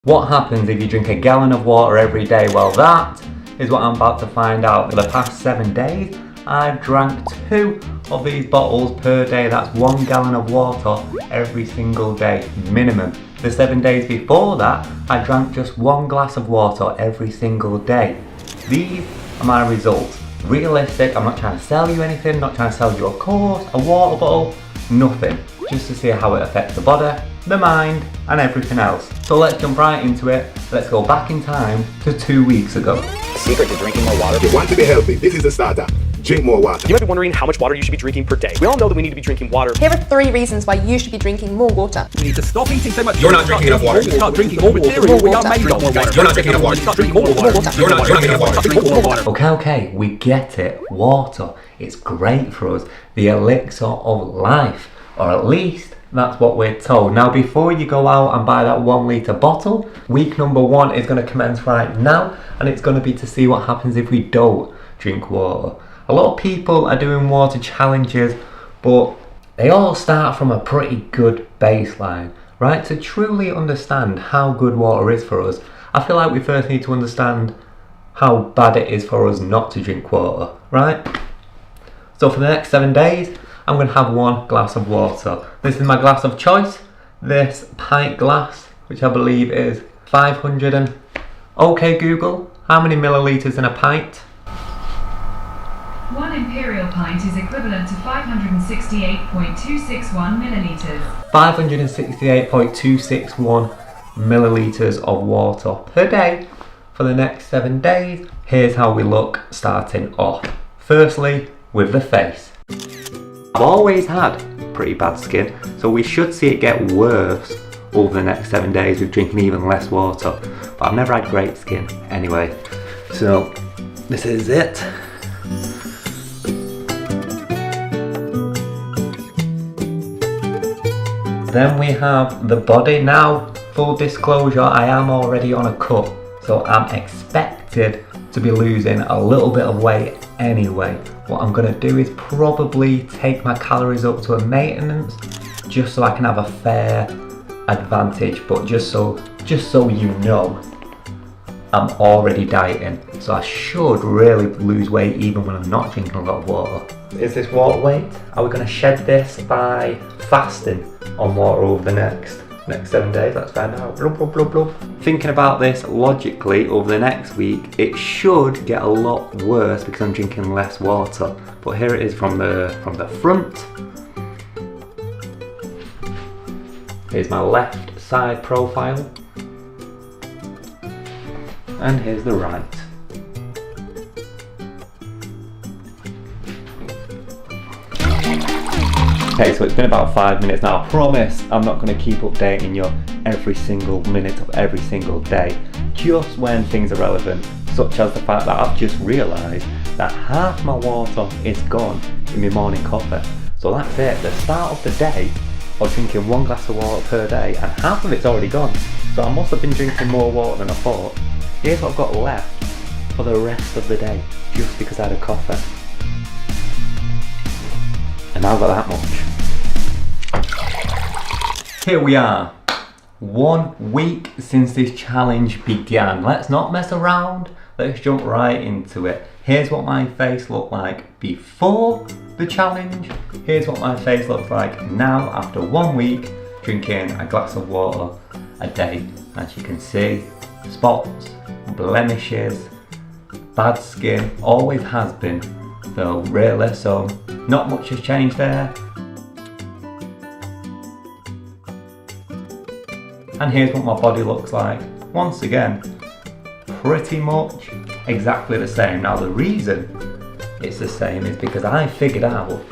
What happens if you drink a gallon of water every day? Well, that is what I'm about to find out. For the past 7 days, I've drank 2 of these bottles per day. That's 1 gallon of water every single day, minimum. The 7 days before that, I drank just 1 glass of water every single day. These are my results. Realistic, I'm not trying to sell you anything, not trying to sell you a course, a water bottle, nothing. Just to see how it affects the body, the mind, and everything else. So let's jump right into it. Let's go back in time to 2 weeks ago. Secret to drinking more water. If you want to be healthy, this is the starter. Drink more water. You might be wondering how much water you should be drinking per day. We all know that we need to be drinking water. Here are 3 reasons why you should be drinking more water. We need to stop eating so much. You're not drinking enough water. Start drinking more material. We are made of more water. You're not drinking enough water. Start drinking more water. You're not drinking enough water. Drink more water. Okay, we get it. Water, it's great for us. The elixir of life, or at least that's what we're told. Now, before you go out and buy that 1 litre bottle, week number 1 is going to commence right now, and it's going to be to see what happens if we don't drink water. A lot of people are doing water challenges, but they all start from a pretty good baseline, right? To truly understand how good water is for us, I feel like we first need to understand how bad it is for us not to drink water, right? So for the next 7 days, I'm going to have 1 glass of water. This is my glass of choice, this pint glass, which I believe is 500 and... Okay Google, how many millilitres in a pint? 1 imperial pint is equivalent to 568.261 millilitres. 568.261 millilitres of water per day for the next 7 days. Here's how we look starting off. Firstly, with the face. I've always had pretty bad skin, so we should see it get worse over the next 7 days with drinking even less water. But I've never had great skin anyway. So this is it. Then we have the body. Now, full disclosure, I am already on a cut, so I'm expected to be losing a little bit of weight anyway. What I'm going to do is probably take my calories up to a maintenance, just so I can have a fair advantage. But just so you know, I'm already dieting, so I should really lose weight even when I'm not drinking a lot of water. Is this water weight? Are we going to shed this by fasting on water over the next 7 days? Let's find out. Blub, blub, blub, blub. Thinking about this logically, over the next week, it should get a lot worse because I'm drinking less water. But here it is from the front. Here's my left side profile. And here's the right. Okay, so it's been about 5 minutes now. I promise I'm not going to keep updating you every single minute of every single day, just when things are relevant, such as the fact that I've just realised that half my water is gone in my morning coffee. So that's it, the start of the day, I was drinking 1 glass of water per day and half of it's already gone. So I must have been drinking more water than I thought. Here's what I've got left for the rest of the day, just because I had a coffee. And I've got that much. Here we are, 1 week since this challenge began. Let's not mess around, let's jump right into it. Here's what my face looked like before the challenge. Here's what my face looks like now after 1 week drinking a glass of water a day. As you can see, spots, blemishes, bad skin, always has been though, really, so not much has changed there. And here's what my body looks like. Once again, pretty much exactly the same. Now the reason it's the same is because I figured out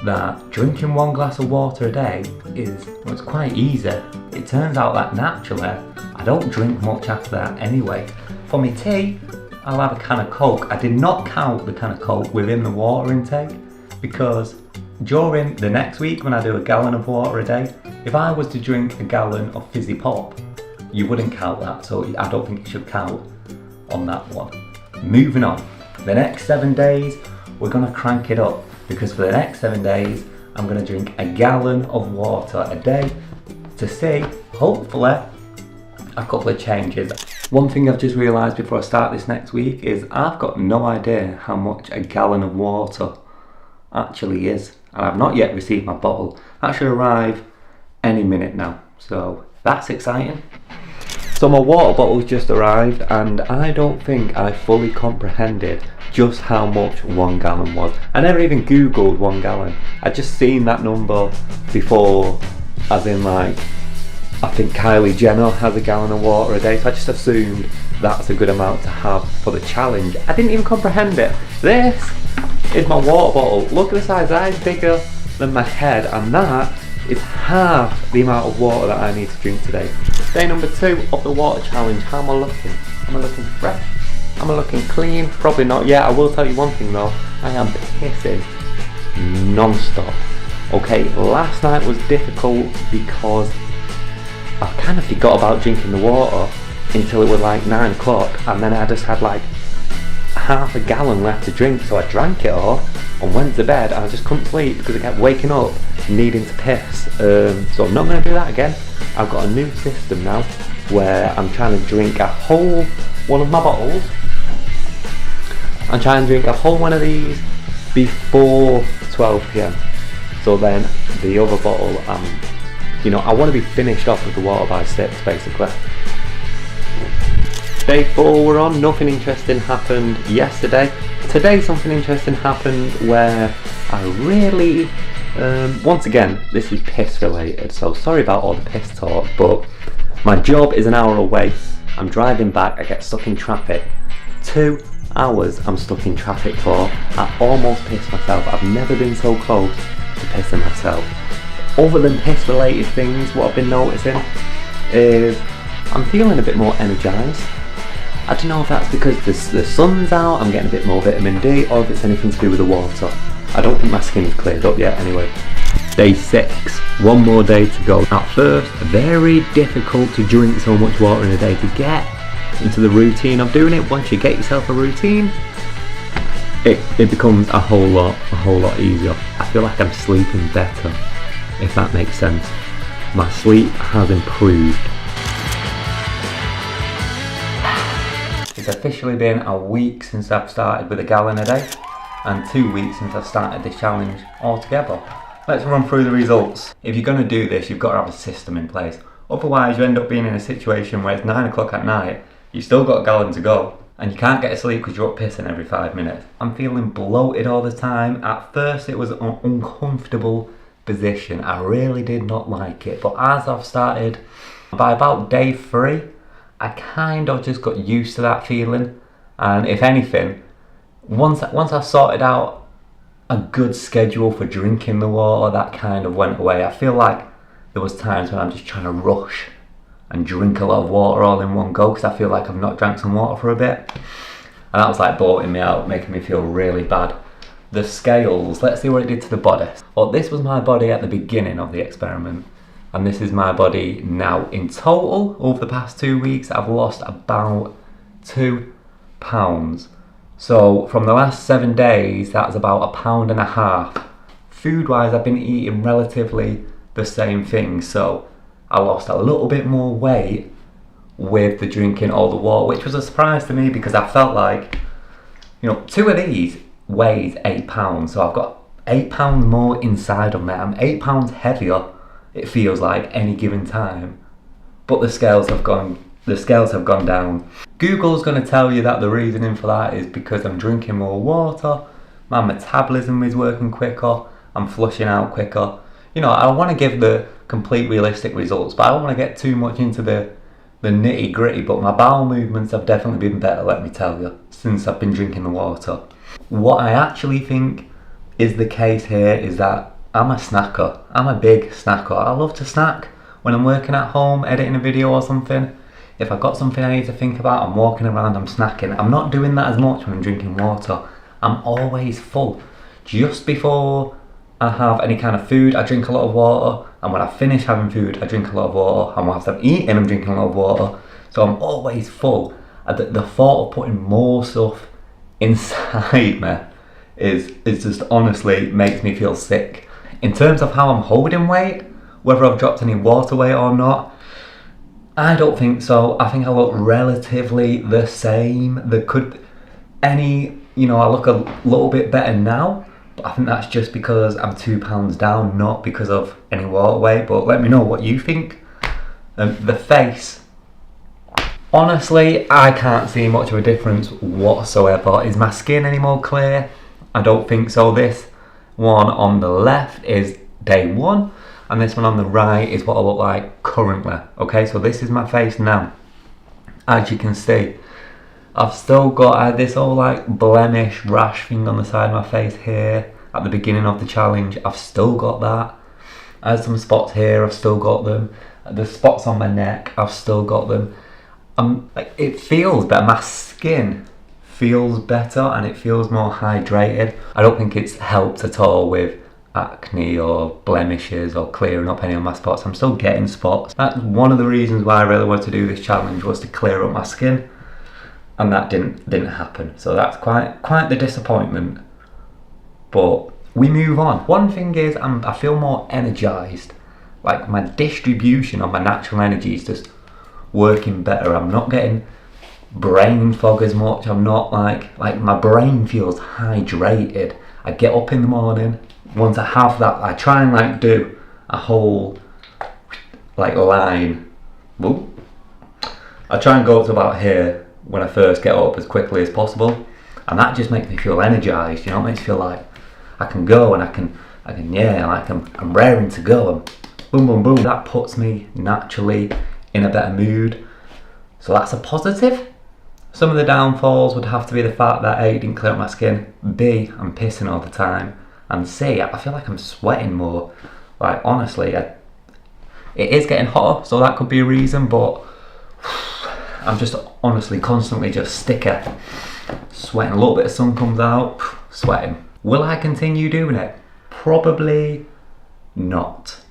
that drinking 1 glass of water a day it's quite easy. It turns out that naturally, I don't drink much after that anyway. For my tea, I'll have a can of Coke. I did not count the can of Coke within the water intake because during the next week when I do a gallon of water a day, if I was to drink a gallon of fizzy pop, you wouldn't count that, so I don't think it should count on that one. Moving on, the next 7 days, we're gonna crank it up because for the next 7 days, I'm gonna drink a gallon of water a day to see, hopefully, a couple of changes. One thing I've just realised before I start this next week is I've got no idea how much a gallon of water actually is, and I've not yet received my bottle. That should arrive any minute now, so that's exciting. So my water bottle's just arrived, and I don't think I fully comprehended just how much 1 gallon was. I never even googled 1 gallon. I'd just seen that number before, as in like, I think Kylie Jenner has a gallon of water a day, so I just assumed that's a good amount to have for the challenge. I didn't even comprehend it. This is my water bottle. Look at the size, that is bigger than my head, and that is half the amount of water that I need to drink today. Day number 2 of the water challenge. How am I looking? Am I looking fresh? Am I looking clean? Probably not yet. I will tell you one thing though, I am pissing non-stop. Okay, last night was difficult because I kind of forgot about drinking the water until it was like 9 o'clock, and then I just had like half a gallon left to drink, so I drank it all and went to bed, and I just couldn't sleep because I kept waking up needing to piss. So I'm not going to do that again. I've got a new system now where I'm trying to drink a whole one of my bottles. I'm trying to drink a whole one of these before 12 PM. So then the other bottle, I want to be finished off with the water by 6 basically. Day 4 we're on, nothing interesting happened yesterday. Today something interesting happened where I really, once again, this is piss related, so sorry about all the piss talk, but my job is an hour away. I'm driving back, I get stuck in traffic. 2 hours I'm stuck in traffic for. I almost pissed myself. I've never been so close to pissing myself. Other than piss related things, what I've been noticing is I'm feeling a bit more energised. I don't know if that's because the sun's out, I'm getting a bit more vitamin D, or if it's anything to do with the water. I don't think my skin's cleared up yet anyway. Day 6, one more day to go. At first, very difficult to drink so much water in a day, to get into the routine of doing it. Once you get yourself a routine, it becomes a whole lot easier. I feel like I'm sleeping better, if that makes sense. My sleep has improved. It's officially been a week since I've started with a gallon a day, and 2 weeks since I've started this challenge altogether. Let's run through the results. If you're going to do this, you've got to have a system in place. Otherwise you end up being in a situation where it's 9 o'clock at night, you've still got a gallon to go, and you can't get to sleep because you're up pissing every 5 minutes. I'm feeling bloated all the time. At first it was an uncomfortable position. I really did not like it, but as I've started, by about day 3, I kind of just got used to that feeling, and if anything, once I sorted out a good schedule for drinking the water, that kind of went away. I feel like there was times when I'm just trying to rush and drink a lot of water all in one go because I feel like I've not drank some water for a bit, and that was like bloating me out, making me feel really bad. The scales, let's see what it did to the body. Well, this was my body at the beginning of the experiment, and this is my body now. In total, over the past 2 weeks, I've lost about 2 pounds. So from the last 7 days, that's about 1.5 pounds. Food-wise, I've been eating relatively the same thing, so I lost a little bit more weight with the drinking all the water, which was a surprise to me because I felt like, 2 of these weighs 8 pounds, so I've got 8 pounds more inside of me. I'm 8 pounds heavier, it feels like, any given time, but the scales have gone down. Google's going to tell you that the reasoning for that is because I'm drinking more water, my metabolism is working quicker, I'm flushing out quicker. I want to give the complete realistic results, but I don't want to get too much into the nitty gritty, but my bowel movements have definitely been better, let me tell you, since I've been drinking the water. What I actually think is the case here is that I'm a snacker. I'm a big snacker. I love to snack when I'm working at home, editing a video or something. If I've got something I need to think about, I'm walking around, I'm snacking. I'm not doing that as much when I'm drinking water. I'm always full. Just before I have any kind of food, I drink a lot of water, and when I finish having food, I drink a lot of water, and whilst I'm eating, I'm drinking a lot of water. So I'm always full. The thought of putting more stuff inside me is just honestly makes me feel sick. In terms of how I'm holding weight, whether I've dropped any water weight or not, I don't think so. I think I look relatively the same. There could I look a little bit better now, but I think that's just because I'm 2 pounds down, not because of any water weight. But let me know what you think. The face, honestly, I can't see much of a difference whatsoever. Is my skin any more clear? I don't think so. This one on the left is day one, and this one on the right is what I look like currently. Okay, so this is my face now. As you can see, I've still got this all like blemish rash thing on the side of my face here at the beginning of the challenge. I've still got that. I had some spots here, I've still got them. The spots on my neck, I've still got them. It feels better. My skin feels better and it feels more hydrated. I don't think it's helped at all with acne or blemishes or clearing up any of my spots. I'm still getting spots. That's one of the reasons why I really wanted to do this challenge, was to clear up my skin, and that didn't happen. So that's quite the disappointment. But we move on. One thing is, I feel more energized. Like my distribution of my natural energy is just working better. I'm not getting brain fog as much. I'm not like my brain feels hydrated. I get up in the morning. Once I have that, I try and do a whole line. Whoop. I try and go up to about here when I first get up as quickly as possible, and that just makes me feel energized. It makes me feel like I can go and I'm raring to go, and boom boom boom. That puts me naturally in a better mood, so that's a positive. Some of the downfalls would have to be the fact that A, didn't clear up my skin, B, I'm pissing all the time, and C, I feel like I'm sweating more. Honestly, it is getting hotter, so that could be a reason, but I'm just honestly constantly just sticker, sweating. A little bit of sun comes out, sweating. Will I continue doing it? Probably not.